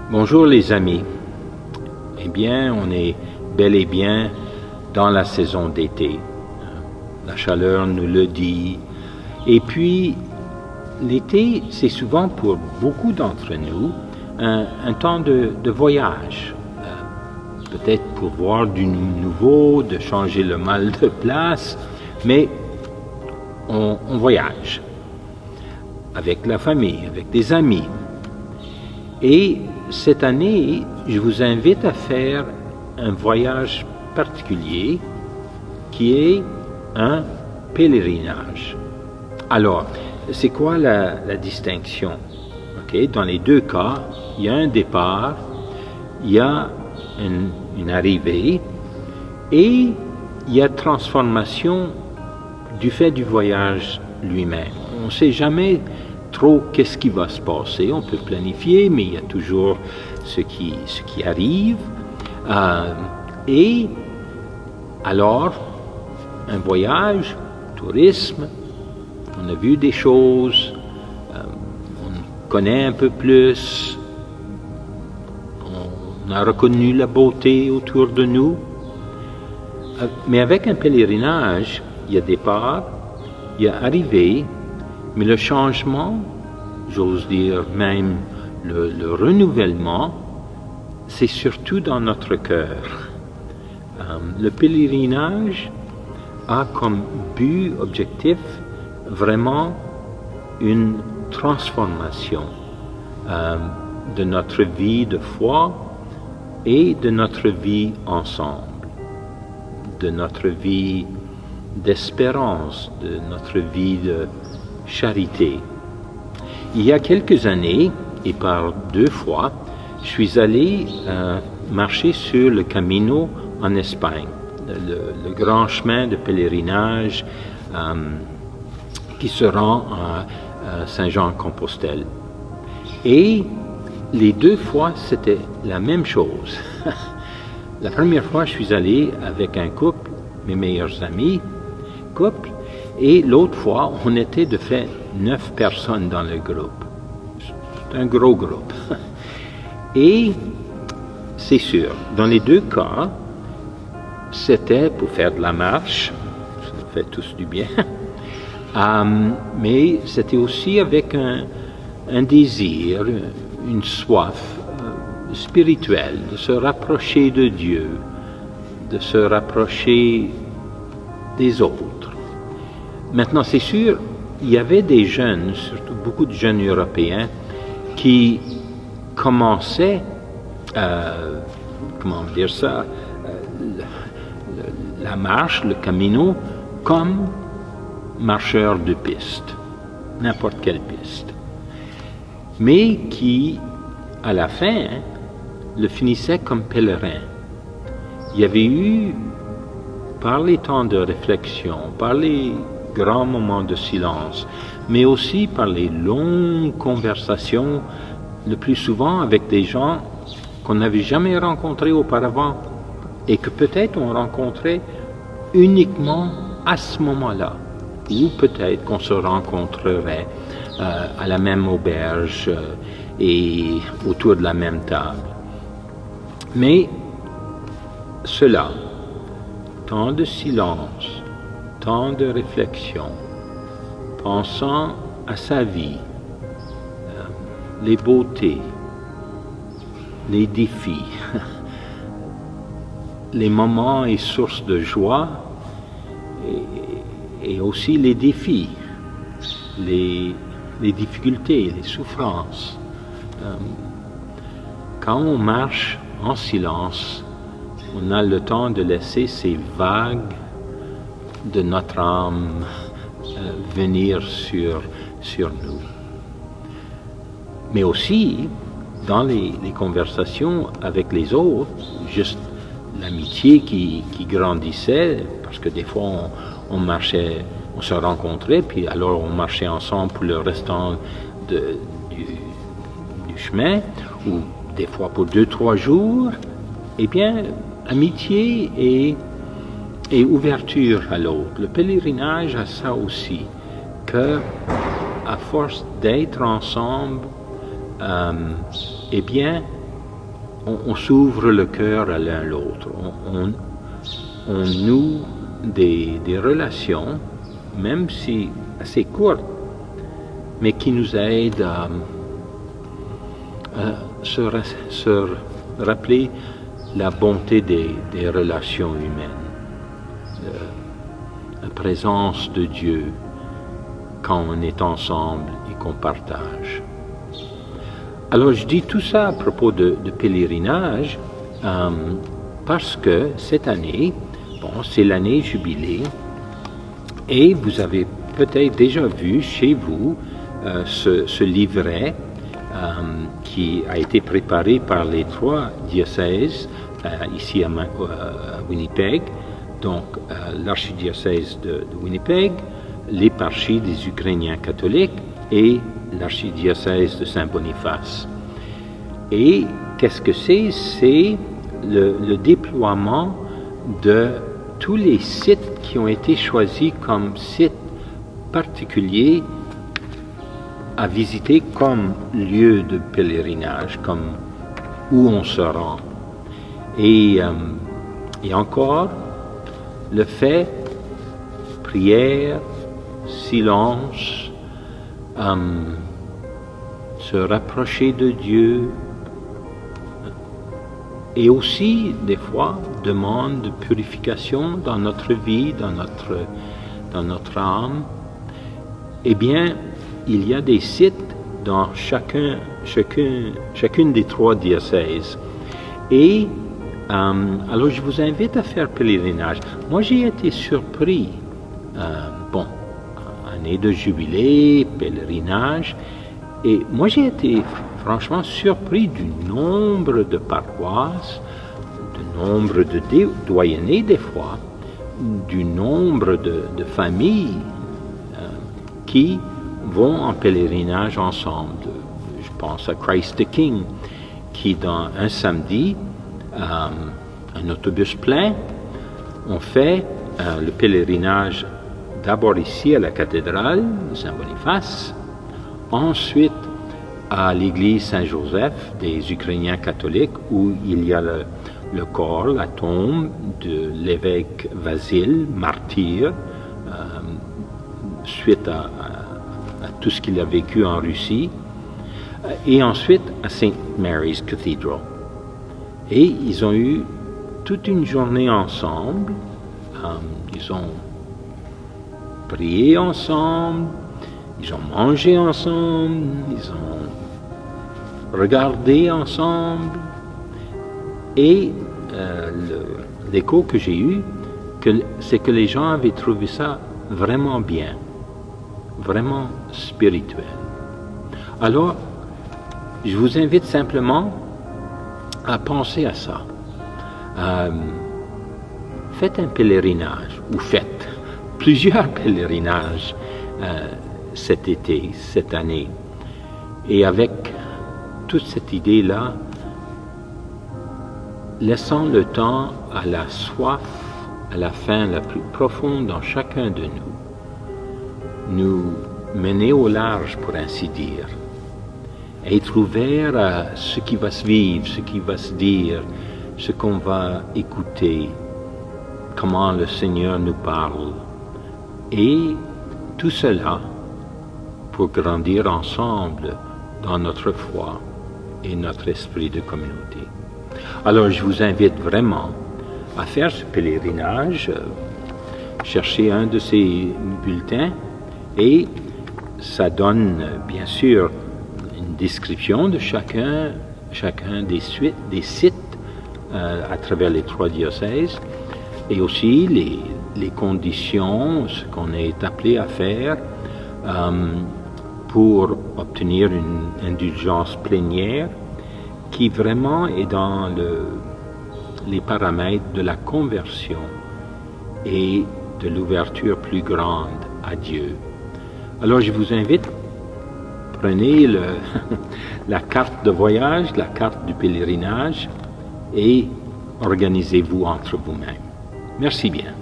Bonjour les amis. Eh bien, on est bel et bien dans la saison d'été. La chaleur nous le dit. Et puis, l'été, c'est souvent pour beaucoup d'entre nous un temps de voyage. Peut-être pour voir du nouveau, de changer le mal de place, mais on voyage avec la famille, avec des amis. Et cette année, je vous invite à faire un voyage particulier qui est un pèlerinage. Alors, c'est quoi la distinction? Okay? Dans les deux cas, il y a un départ, il y a une arrivée et il y a transformation du fait du voyage lui-même. On ne sait jamais trop qu'est-ce qui va se passer. On peut planifier, mais il y a toujours ce qui arrive. Et alors, un voyage, tourisme, on a vu des choses, on connaît un peu plus, on a reconnu la beauté autour de nous. Mais avec un pèlerinage, il y a départ, il y a arrivée, mais le changement, j'ose dire même le renouvellement, c'est surtout dans notre cœur. Le pèlerinage a comme but, objectif, vraiment une transformation de notre vie de foi et de notre vie ensemble, de notre vie d'espérance, de notre vie de charité. Il y a quelques années, et par 2 fois, je suis allé marcher sur le Camino en Espagne, le grand chemin de pèlerinage qui se rend à Saint-Jean-Compostelle. Et les 2 fois, c'était la même chose. La première fois, je suis allé avec un couple, mes meilleurs amis, et l'autre fois, on était de fait 9 personnes dans le groupe. C'est un gros groupe. Et c'est sûr, dans les 2 cas, c'était pour faire de la marche, ça nous fait tous du bien, mais c'était aussi avec un désir, une soif spirituelle de se rapprocher de Dieu, de se rapprocher des autres. Maintenant, c'est sûr, il y avait des jeunes, surtout beaucoup de jeunes européens, qui commençaient, la marche, le Camino, comme marcheurs de piste, n'importe quelle piste, mais qui, à la fin, le finissaient comme pèlerins. Il y avait eu, par les temps de réflexion, par les grands moments de silence, mais aussi par les longues conversations, le plus souvent avec des gens qu'on n'avait jamais rencontrés auparavant et que peut-être on rencontrait uniquement à ce moment-là, ou peut-être qu'on se rencontrerait à la même auberge et autour de la même table. Mais cela, tant de silence, tant de réflexion, pensant à sa vie, les beautés, les défis, les moments et sources de joie, et aussi les défis, les difficultés, les souffrances. Quand on marche en silence, on a le temps de laisser ces vagues de notre âme venir sur nous. Mais aussi, dans les conversations avec les autres, juste l'amitié qui grandissait, parce que des fois on marchait, on se rencontrait, puis alors on marchait ensemble pour le restant du chemin, ou des fois pour 2-3 jours. Eh bien, amitié et ouverture à l'autre. Le pèlerinage a ça aussi, que à force d'être ensemble, eh bien, on s'ouvre le cœur à l'un l'autre. On noue des relations, même si assez courtes, mais qui nous aident à se rappeler la bonté des relations humaines, la présence de Dieu quand on est ensemble et qu'on partage. Alors je dis tout ça à propos de pèlerinage parce que cette année, c'est l'année jubilée et vous avez peut-être déjà vu chez vous ce livret qui a été préparé par les 3 diocèses ici à Winnipeg, donc l'archidiocèse de Winnipeg, l'éparchie des Ukrainiens catholiques et l'archidiocèse de Saint-Boniface. Et qu'est-ce que c'est? C'est le déploiement de tous les sites qui ont été choisis comme sites particuliers à visiter comme lieu de pèlerinage, comme où on se rend. Et encore, le fait, prière, silence, se rapprocher de Dieu, et aussi, des fois, demande de purification dans notre vie, dans notre âme. Eh bien, il y a des sites dans chacune des 3 diocèses. Et alors, je vous invite à faire pèlerinage. Moi, j'ai été surpris. Année de jubilé, pèlerinage. Et moi, j'ai été franchement surpris du nombre de paroisses, du nombre de doyennés des fois, du nombre de familles qui vont en pèlerinage ensemble. Je pense à Christ the King, qui dans un samedi, un autobus plein, on fait le pèlerinage d'abord ici à la cathédrale de Saint-Boniface, ensuite à l'église Saint-Joseph des Ukrainiens catholiques où il y a le corps, la tombe de l'évêque Vasile, martyr, suite à tout ce qu'il a vécu en Russie, et ensuite à St. Mary's Cathedral. Et ils ont eu toute une journée ensemble, ils ont prié ensemble, ils ont mangé ensemble, ils ont regardé ensemble. Et l'écho que j'ai eu, c'est que les gens avaient trouvé ça vraiment bien, vraiment spirituel. Alors, je vous invite simplement à penser à ça. Faites un pèlerinage, ou faites plusieurs pèlerinages cet été, cette année. Et avec toute cette idée-là, laissant le temps à la soif, à la faim la plus profonde dans chacun de nous mener au large, pour ainsi dire. Être ouvert à ce qui va se vivre, ce qui va se dire, ce qu'on va écouter, comment le Seigneur nous parle. Et tout cela pour grandir ensemble dans notre foi et notre esprit de communauté. Alors je vous invite vraiment à faire ce pèlerinage, chercher un de ces bulletins et ça donne bien sûr une description de chacun des sites à travers les 3 diocèses et aussi les conditions, ce qu'on est appelé à faire pour obtenir une indulgence plénière qui vraiment est dans les paramètres de la conversion et de l'ouverture plus grande à Dieu. Alors je vous invite, prenez la carte de voyage, la carte du pèlerinage et organisez-vous entre vous-mêmes. Merci bien.